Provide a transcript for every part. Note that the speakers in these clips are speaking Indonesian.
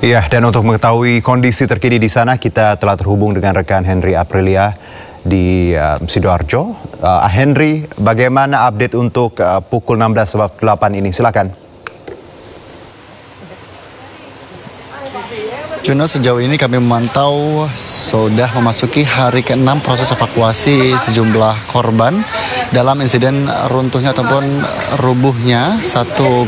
Iya, dan untuk mengetahui kondisi terkini di sana, kita telah terhubung dengan rekan Henry Aprilia di Sidoarjo. Henry, bagaimana update untuk pukul 16.08 ini? Silakan. Juno, sejauh ini kami memantau sudah memasuki hari ke-6 proses evakuasi sejumlah korban dalam insiden runtuhnya ataupun rubuhnya satu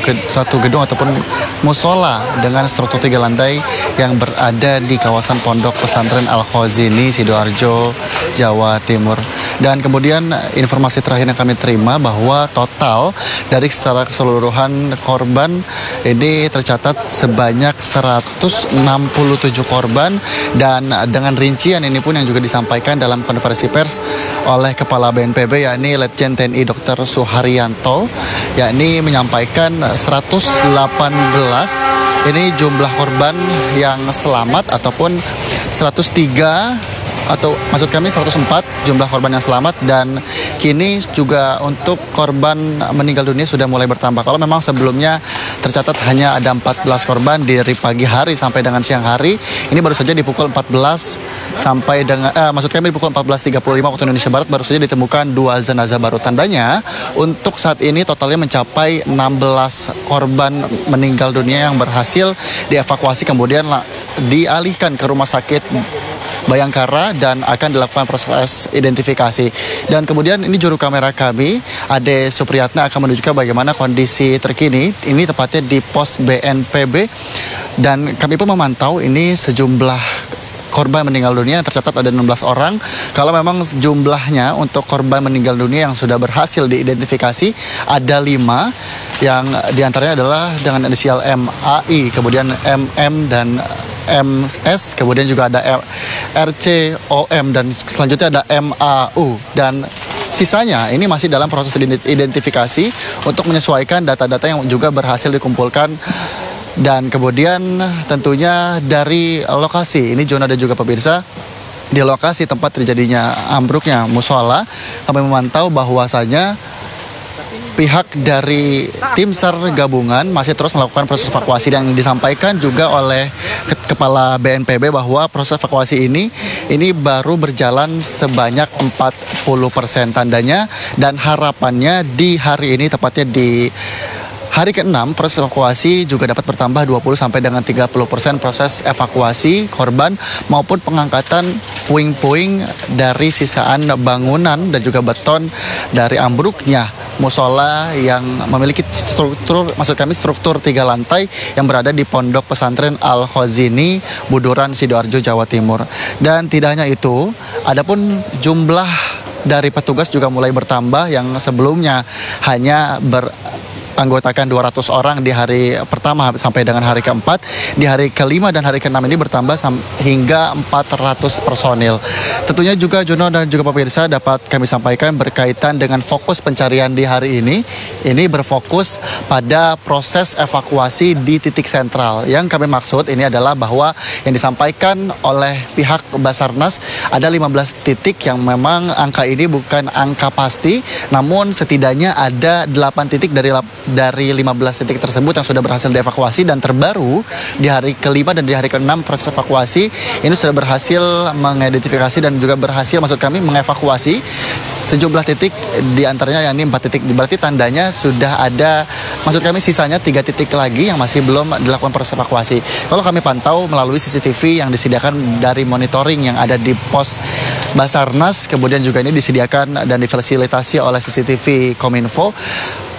gedung ataupun musola dengan struktur 3 lantai yang berada di kawasan Pondok Pesantren Al-Khazini, Sidoarjo, Jawa Timur. Dan kemudian informasi terakhir yang kami terima bahwa total dari secara keseluruhan korban ini tercatat sebanyak 167 korban, dan dengan rincian ini pun yang juga disampaikan dalam konferensi pers oleh Kepala BNPB yakni Letjen TNI Dr. Suharyanto, yakni menyampaikan 118 ini jumlah korban yang selamat ataupun 103 atau maksud kami 104 jumlah korban yang selamat, dan kini juga untuk korban meninggal dunia sudah mulai bertambah. Kalau memang sebelumnya tercatat hanya ada 14 korban dari pagi hari sampai dengan siang hari, ini baru saja di pukul 14 sampai dengan maksud kami di pukul 14.35 waktu Indonesia Barat baru saja ditemukan 2 jenazah baru. Tandanya untuk saat ini totalnya mencapai 16 korban meninggal dunia yang berhasil dievakuasi kemudian dialihkan ke rumah sakit Bayangkara dan akan dilakukan proses identifikasi. Dan kemudian ini juru kamera kami, Ade Supriyatna, akan menunjukkan bagaimana kondisi terkini. Ini tepatnya di pos BNPB, dan kami pun memantau ini sejumlah korban meninggal dunia yang tercatat ada 16 orang. Kalau memang jumlahnya untuk korban meninggal dunia yang sudah berhasil diidentifikasi ada 5, yang diantaranya adalah dengan inisial MAI, kemudian MM dan MS, kemudian juga ada RCOM, dan selanjutnya ada MAU, dan sisanya ini masih dalam proses identifikasi untuk menyesuaikan data-data yang juga berhasil dikumpulkan. Dan kemudian tentunya dari lokasi ini, Jona dan juga pemirsa, di lokasi tempat terjadinya ambruknya musola, kami memantau bahwasanya pihak dari tim SAR gabungan masih terus melakukan proses evakuasi, dan disampaikan juga oleh Kepala BNPB bahwa proses evakuasi ini baru berjalan sebanyak 40% tandanya, dan harapannya di hari ini tepatnya di hari ke-6 proses evakuasi juga dapat bertambah 20 sampai dengan 30% proses evakuasi korban maupun pengangkatan puing-puing dari sisaan bangunan dan juga beton dari ambruknya musola yang memiliki struktur 3 lantai yang berada di Pondok Pesantren Al-Khazini, Buduran, Sidoarjo, Jawa Timur. Dan tidak hanya itu, adapun jumlah dari petugas juga mulai bertambah, yang sebelumnya hanya anggotakan 200 orang di hari pertama sampai dengan hari keempat. Di hari kelima dan hari keenam ini bertambah hingga 400 personil. Tentunya juga Juno dan juga pemirsa dapat kami sampaikan berkaitan dengan fokus pencarian di hari ini berfokus pada proses evakuasi di titik sentral. Yang kami maksud ini adalah bahwa yang disampaikan oleh pihak Basarnas ada 15 titik yang memang angka ini bukan angka pasti, namun setidaknya ada 8 titik dari 15 titik tersebut yang sudah berhasil dievakuasi, dan terbaru di hari kelima dan di hari keenam proses evakuasi ini sudah berhasil mengidentifikasi dan juga berhasil mengevakuasi sejumlah titik, di antaranya yang ini 4 titik. Berarti tandanya sudah ada, sisanya 3 titik lagi yang masih belum dilakukan proses evakuasi. Kalau kami pantau melalui CCTV yang disediakan dari monitoring yang ada di pos Basarnas, kemudian juga ini disediakan dan difasilitasi oleh CCTV Kominfo,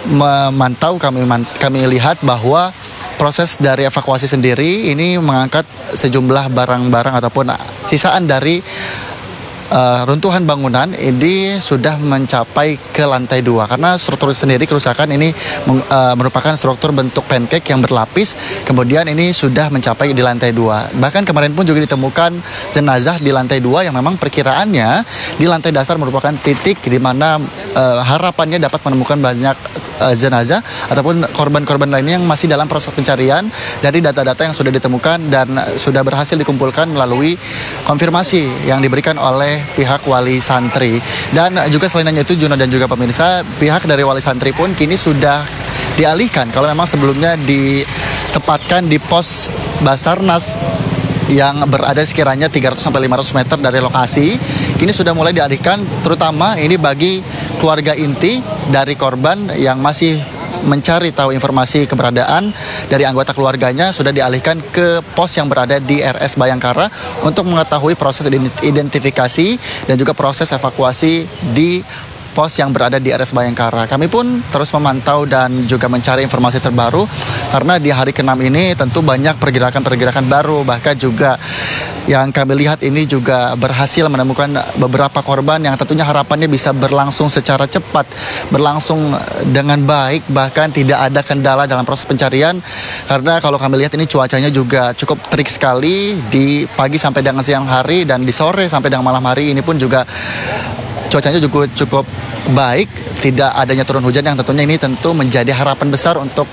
memantau kami lihat bahwa proses dari evakuasi sendiri ini mengangkat sejumlah barang-barang ataupun sisaan dari runtuhan bangunan ini sudah mencapai ke lantai 2, karena struktur sendiri kerusakan ini merupakan struktur bentuk pancake yang berlapis, kemudian ini sudah mencapai di lantai 2. Bahkan kemarin pun juga ditemukan jenazah di lantai 2 yang memang perkiraannya di lantai dasar merupakan titik di mana harapannya dapat menemukan banyak jenazah ataupun korban-korban lainnya yang masih dalam proses pencarian dari data-data yang sudah ditemukan dan sudah berhasil dikumpulkan melalui konfirmasi yang diberikan oleh pihak wali santri. Dan juga selain itu Juno dan juga pemirsa, pihak dari wali santri pun kini sudah dialihkan. Kalau memang sebelumnya di ditempatkan di pos Basarnas yang berada sekiranya 300 sampai 500 meter dari lokasi. Kini sudah mulai dialihkan, terutama ini bagi keluarga inti dari korban yang masih mencari tahu informasi keberadaan dari anggota keluarganya, sudah dialihkan ke pos yang berada di RS Bayangkara untuk mengetahui proses identifikasi dan juga proses evakuasi di pos yang berada di RS Bayangkara. Kami pun terus memantau dan juga mencari informasi terbaru karena di hari ke-6 ini tentu banyak pergerakan-pergerakan baru, bahkan juga yang kami lihat ini juga berhasil menemukan beberapa korban yang tentunya harapannya bisa berlangsung secara cepat, berlangsung dengan baik, bahkan tidak ada kendala dalam proses pencarian. Karena kalau kami lihat ini cuacanya juga cukup terik sekali di pagi sampai dengan siang hari, dan di sore sampai dengan malam hari ini pun juga cuacanya juga cukup baik, tidak adanya turun hujan yang tentunya ini tentu menjadi harapan besar untuk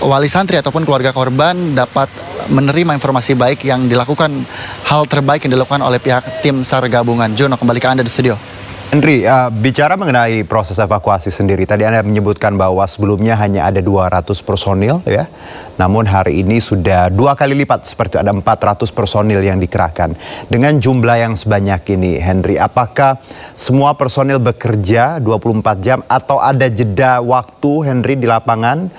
wali santri ataupun keluarga korban dapat menerima informasi baik yang dilakukan, hal terbaik yang dilakukan oleh pihak tim SAR gabungan. Jono, kembali ke Anda di studio. Henry, bicara mengenai proses evakuasi sendiri, tadi Anda menyebutkan bahwa sebelumnya hanya ada 200 personil ya. Namun hari ini sudah 2 kali lipat, seperti ada 400 personil yang dikerahkan. Dengan jumlah yang sebanyak ini, Henry, apakah semua personil bekerja 24 jam atau ada jeda waktu, Henry, di lapangan?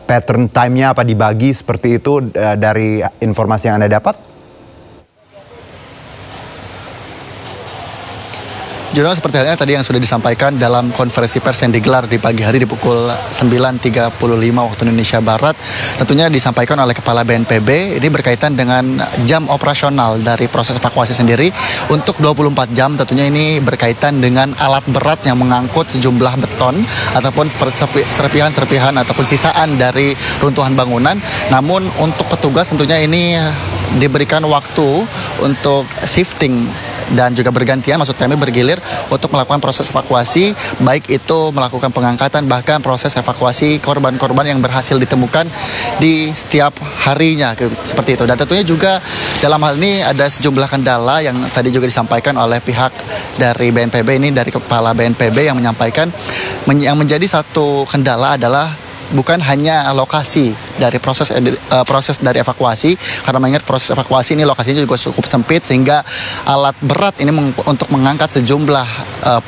Pattern time-nya apa dibagi seperti itu dari informasi yang Anda dapat? Jurnal seperti halnya tadi yang sudah disampaikan dalam konferensi pers yang digelar di pagi hari di pukul 9.35 waktu Indonesia Barat, tentunya disampaikan oleh Kepala BNPB, ini berkaitan dengan jam operasional dari proses evakuasi sendiri. Untuk 24 jam tentunya ini berkaitan dengan alat berat yang mengangkut sejumlah beton ataupun serpihan-serpihan ataupun sisaan dari runtuhan bangunan. Namun untuk petugas tentunya ini diberikan waktu untuk shifting dan juga bergantian, maksud kami bergilir untuk melakukan proses evakuasi, baik itu melakukan pengangkatan, bahkan proses evakuasi korban-korban yang berhasil ditemukan di setiap harinya, seperti itu. Dan tentunya juga dalam hal ini ada sejumlah kendala yang tadi juga disampaikan oleh pihak dari BNPB, ini dari Kepala BNPB yang menyampaikan yang menjadi satu kendala adalah bukan hanya lokasi dari proses dari evakuasi, karena mengingat proses evakuasi ini lokasinya juga cukup sempit, sehingga alat berat ini untuk mengangkat sejumlah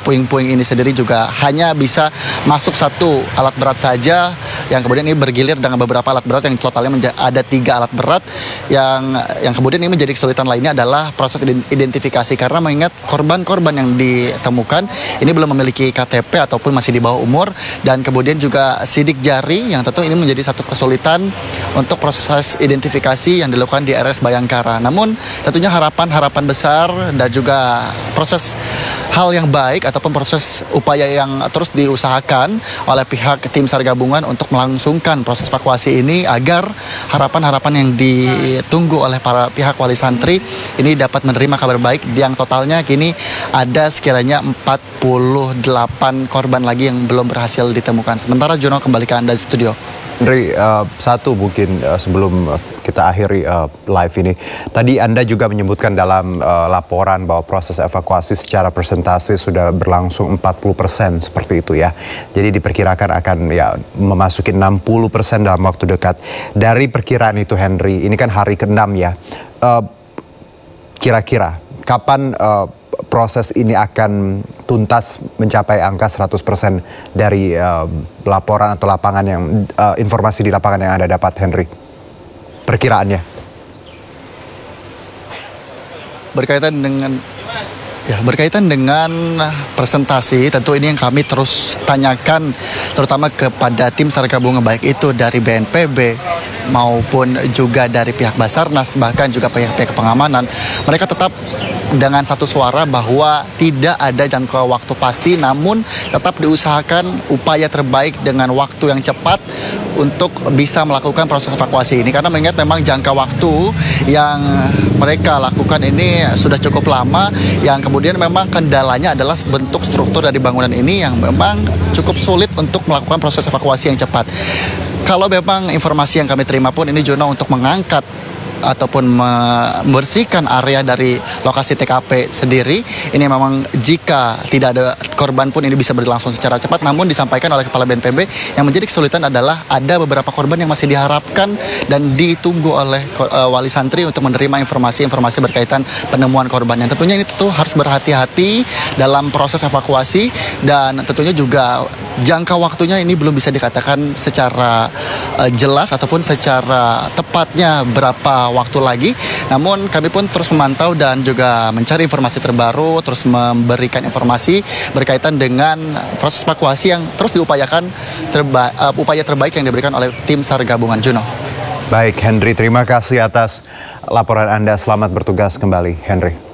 puing-puing ini sendiri juga hanya bisa masuk satu alat berat saja, yang kemudian ini bergilir dengan beberapa alat berat yang totalnya ada 3 alat berat, yang kemudian ini menjadi kesulitan lainnya adalah proses identifikasi, karena mengingat korban-korban yang ditemukan ini belum memiliki KTP ataupun masih di bawah umur, dan kemudian juga sidik jari yang tentu ini menjadi satu kesulitan untuk proses identifikasi yang dilakukan di RS Bayangkara. Namun tentunya harapan besar dan juga proses hal yang baik ataupun proses upaya yang terus diusahakan oleh pihak tim SAR gabungan untuk melangsungkan proses evakuasi ini, agar harapan-harapan yang ditunggu oleh para pihak wali santri ini dapat menerima kabar baik, yang totalnya kini ada sekiranya 48 korban lagi yang belum berhasil ditemukan. Sementara Jono, kembali ke Anda di studio. Henry, satu mungkin sebelum kita akhiri live ini, tadi Anda juga menyebutkan dalam laporan bahwa proses evakuasi secara persentase sudah berlangsung 40% seperti itu ya. Jadi diperkirakan akan ya memasuki 60% dalam waktu dekat. Dari perkiraan itu, Henry, ini kan hari ke-6 ya. Kira-kira kapan proses ini akan tuntas mencapai angka 100% dari laporan atau lapangan yang informasi di lapangan yang Anda dapat, Henry? Perkiraannya. Berkaitan dengan presentasi, tentu ini yang kami terus tanyakan terutama kepada tim SAR gabungan, baik itu dari BNPB maupun juga dari pihak Basarnas, bahkan juga pihak pengamanan. Mereka tetap dengan satu suara bahwa tidak ada jangka waktu pasti, namun tetap diusahakan upaya terbaik dengan waktu yang cepat untuk bisa melakukan proses evakuasi ini. Karena mengingat memang jangka waktu yang mereka lakukan ini sudah cukup lama, yang kemudian memang kendalanya adalah bentuk struktur dari bangunan ini yang memang cukup sulit untuk melakukan proses evakuasi yang cepat. Kalau memang informasi yang kami terima pun ini, Jono, untuk mengangkat ataupun membersihkan area dari lokasi TKP sendiri. Ini memang jika tidak ada korban pun ini bisa berlangsung secara cepat, namun disampaikan oleh Kepala BNPB yang menjadi kesulitan adalah ada beberapa korban yang masih diharapkan dan ditunggu oleh wali santri untuk menerima informasi-informasi berkaitan penemuan korban. Yang tentunya ini tentu harus berhati-hati dalam proses evakuasi, dan tentunya juga jangka waktunya ini belum bisa dikatakan secara jelas ataupun secara tepatnya berapa waktu lagi. Namun kami pun terus memantau dan juga mencari informasi terbaru, terus memberikan informasi berkaitan dengan proses evakuasi yang terus diupayakan, upaya terbaik yang diberikan oleh tim SAR gabungan. Juno. Baik, Henry, terima kasih atas laporan Anda. Selamat bertugas kembali, Henry.